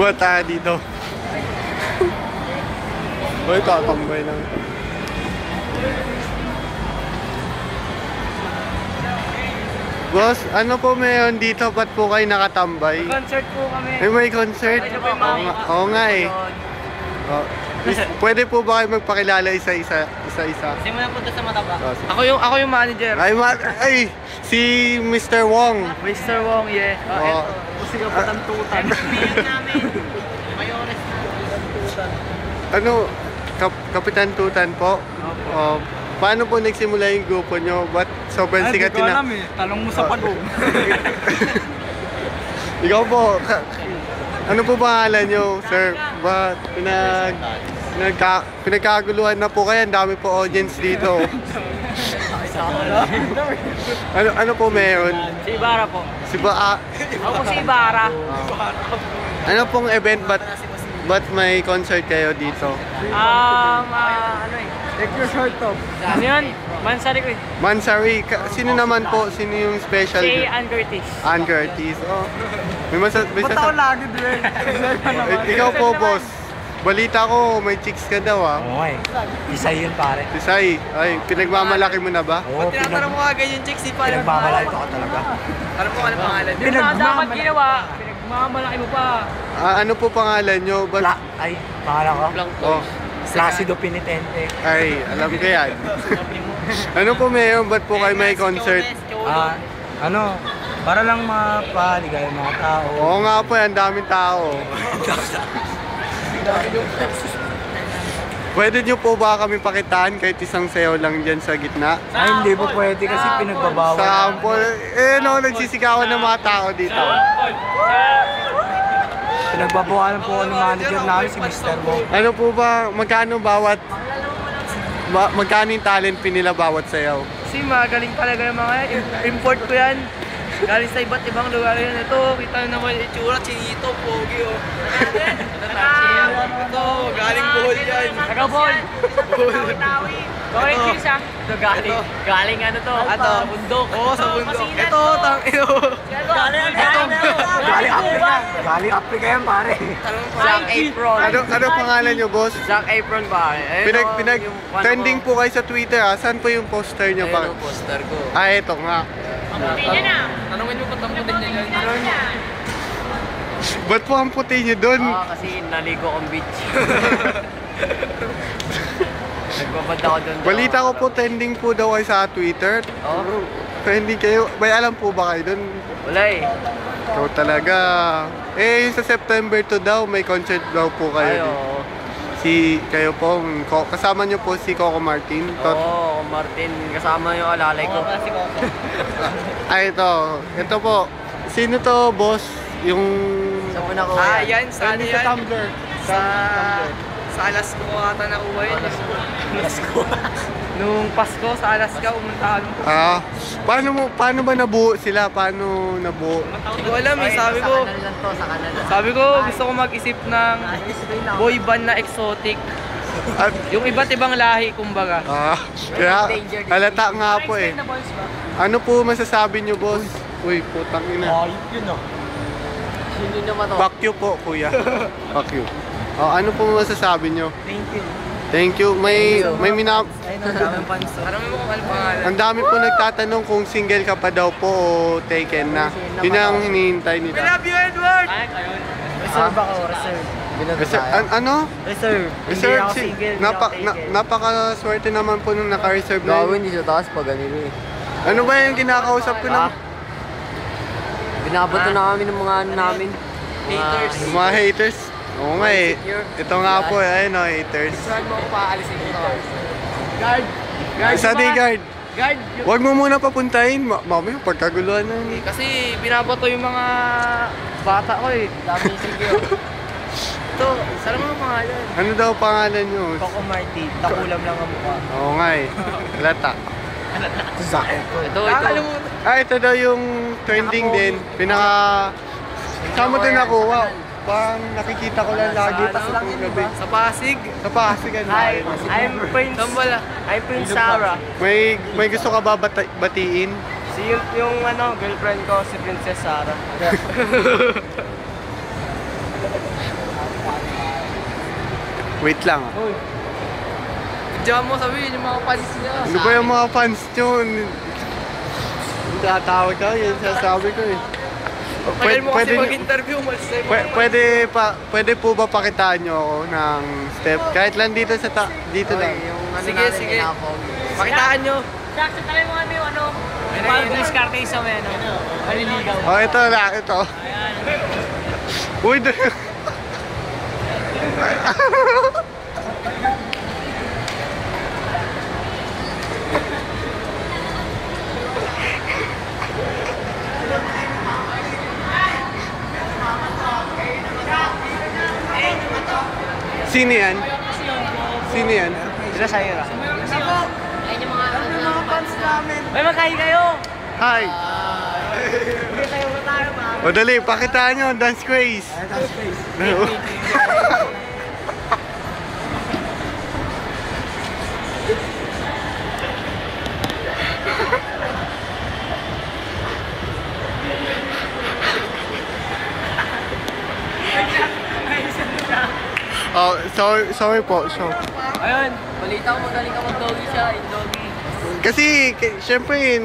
Buhat tayo dito. Uy, tatambay lang. Boss, ano po meron dito? Ba't po kayo nakatambay? Concert po kami. May concert? Oo nga eh. Oh. Pwede po ba kayo magpakilala isa-isa? Simulan po sa mataba. Ako yung manager. Ay, si Mr. Wong. Mr. Wong, yeah. Oh. Kasi kapatantutan. Mayor namin. Mayores na. Kapatantutan. Ano? Kapitan Tutan po? Oh. Paano po nagsimula yung grupo nyo? Ba't sobrang sikat yun na? Eh. Talong mo sa padong. Ikaw po, ano po pangalan nyo, sir? Ba't pinagkaguluhan na po kayo? Ang dami po audience dito. ano po meron? Si Ibarra po. Ako po si Ibarra. Ano pong event? Ba't may concert kayo dito? Ano eh? Take your shirt off. Ano yun? Mansari ko eh. Mansari. Sino naman po? Sino yung special? Si Ann Curtis. Ann Curtis. Oh. Ba't ako lagi din? Ikaw po, boss. Balita ko, may chicks ka daw ah. Oo eh. Isay yun pare. Isay. Ay, pinagmamalaki mo na ba? Oo, Tinatanong mo nga ganyan chicks si Pala. pinagmamalaki ko talaga. Ano po ano pangalan? Hindi mo dapat ginawa. Pinagmamalaki mo pa. Ano po pangalan nyo? Ay, pangalan ko? Oh. Placido Penitente. Ay, alam ko yan. Ano po meron? Ba't po kayo may concert? Ano, para lang mapaligay ang mga tao. Oo nga po, ang daming tao. Pwede nyo po ba kami pakitaan kahit isang sayaw lang dyan sa gitna? Ay, hindi po pwede kasi pinagbabawal. Sample. No, nagsisigawan ng mga tao dito. Pinagbabawalan po ng manager namin si Mr. Mo. Ano po ba, magkano yung talent pinila bawat sayaw? Kasi magaling talaga yung mga yan. Import ko yan. Galing sa iba't ibang lugar yan. Ito, kita nyo naman yung itsura. Chinito, pogi oh. Ito, galing Bohol yan. Taga Bohol. Bakit cheese ah? Ito galing ano to? Sa bundok. Oo, sa bundok. Ito, tangino. Galing Africa. Galing Africa yan pare. Zac Efron. Ano pangalan nyo, boss? Zac Efron ba? Trending po kayo sa Twitter ha. Saan po yung poster nyo pa? Ayun ang poster ko. Ito nga. Tanungin mo kung tamputin niya. Ba't po ang puti nyo dun? Kasi naligo akong beach. Nagbabad ako doon. Balita ko po, trending po daw kayo sa Twitter. Oo. Trending kayo. May alam po ba kayo dun? Wala eh. Ikaw talaga. Yung sa September 2 daw, may concert daw po kayo. Kayo po, kasama nyo po si Coco Martin. Oo, Martin. Kasama yung alalay ko. Ito po. Sino to, boss? Yung... Sa muna ko yan. Sa ano yan? Tumblr. Sa Alaska ko ata nakuha yun. Alaska? Nung Pasko sa Alaska, umunta kami. Paano ba nabuo sila? Paano nabuo? Hindi ko alam eh. Sabi ko, gusto ko mag-isip ng boy band na exotic. Yung iba't ibang lahi, kumbaga. Kaya halata nga po eh. Ano po masasabi nyo, boss? Uy, putang ina. Yun o. Hindi naman to. Fuck you po, kuya. Fuck you. Ano po masasabi nyo? Thank you. Thank you. May Daming fans. Marami mo kung ano pangalan. ang dami po nagtatanong kung single ka pa daw po o taken na. Yun ang hinihintay We nila. love you, Edward! Reserve ako, reserve. Ano? Reserve. Reserve napaka-swerte naman po nung naka-reserve na yun. hindi sa taas pa ganito eh. Ano ba yung kinakausap ko na? Binabato na kami ng mga ano namin. Haters. Mga haters? Oo nga eh. Ito nga po eh. Ayun o, haters. Saan mo paalisin ito? Guard! Isa din guard. Guard! Huwag mo muna papuntahin. Mamaya pagkaguluhan na yun. Kasi binabato yung mga bata ko eh. Dami sige oh. Ito, saan mo ang pangalan? Ano daw pangalan nyo? Coco Martin. Takulam lang ang mukha. Oo nga eh. Lata. Ito. Ito daw yung trending din. Saan mo din nakuha? Parang nakikita ko lang lagi pa sa gabi. Sa Pasig. Sa Pasig. Hi, I'm Prince. I'm Prince Sarah. May gusto ka ba batiin? Yung girlfriend ko, si Princess Sarah. Wait lang. Hoy. Diyan mo sabihin yung mga fans niya. Ano ba yung mga fans nyo? Tatawag ka, yan sasabi ko eh. Tagal mo kasi mag-interview, Pwede po ba pakitaan nyo ako ng step? Kahit lang dito dito lang. Sige. Pakitaan nyo. Jackson, talay mo kami yung ano, yung English carte sa may ano, maliligaw. Oh, ito lang, ito. Uy, Sino yan? Sino yan? Sila sa'yo ra. Ayun yung mga fans namin. May magkain kayo! Hi! Hindi kayo na tayo ba? O dali, pakitaan nyo, dance craze. Dance face. Oh, sorry po. So, Ayun, balita ko magaling ka mag-doggy siya, in doggy. kasi, syempre,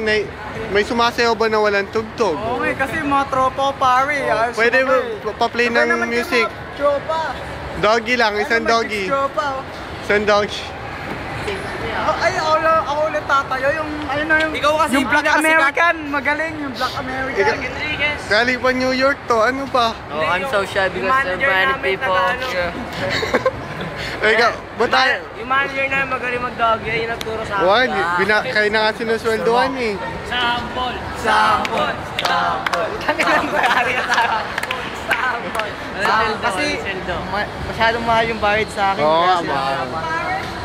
may sumasayaw ba na walang tugtog? Okay, kasi mga tropa ko pare. Pwede pa-play ng music. Tropa. Doggy lang, isang doggy. Tropa. Isang doggy. Ay, ako ulit tatayo. Yung, ayun na yung... Ikaw kasi yung Black pinakasikat. American. Magaling yung Black American. Enriquez! Galing pa New York to, ano pa? Oh, I'm so shy because there are many people. Ikaw, ba't tayo? Yung manager na magaling mag-doggy, yun nagturo sa Wag, kayo na nga sinusweldoan eh. Sample! Sampol. Tangilang bayari ka tayo. Sample! Kasi masyadong mahal yung bayad sa akin. Oo, Kaya mahal.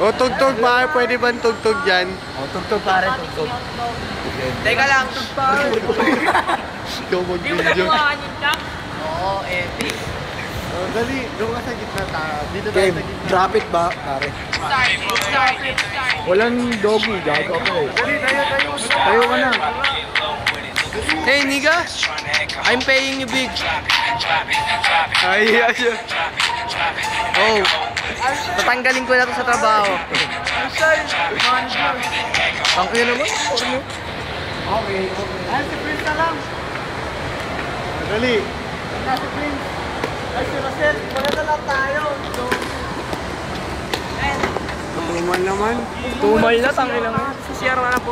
O, tugtog ba? Pwede ba tugtog dyan? Oh, tugtog pare, tugtog. Teka lang. Ikaw Hindi mo mag-video. nakuhaan yung jack? Oo, epic. Oh, dali, doon ka sa gitna tayo. Dito tayo Okay, sa gitna. drop it ba, pare? Walang doggy, gago ako eh. Tayo ka na. Hey, nigga. I'm paying you big. Ay, ay, Oh. Tatanggalin ko na to sa trabaho. Ang ina naman. Okay. Ay, si Prince na lang. dali. Si Prince. Ay, si Rosel. Wala na lang tayo. Tumal naman. Tumal na, tangin naman. Sa CR na po.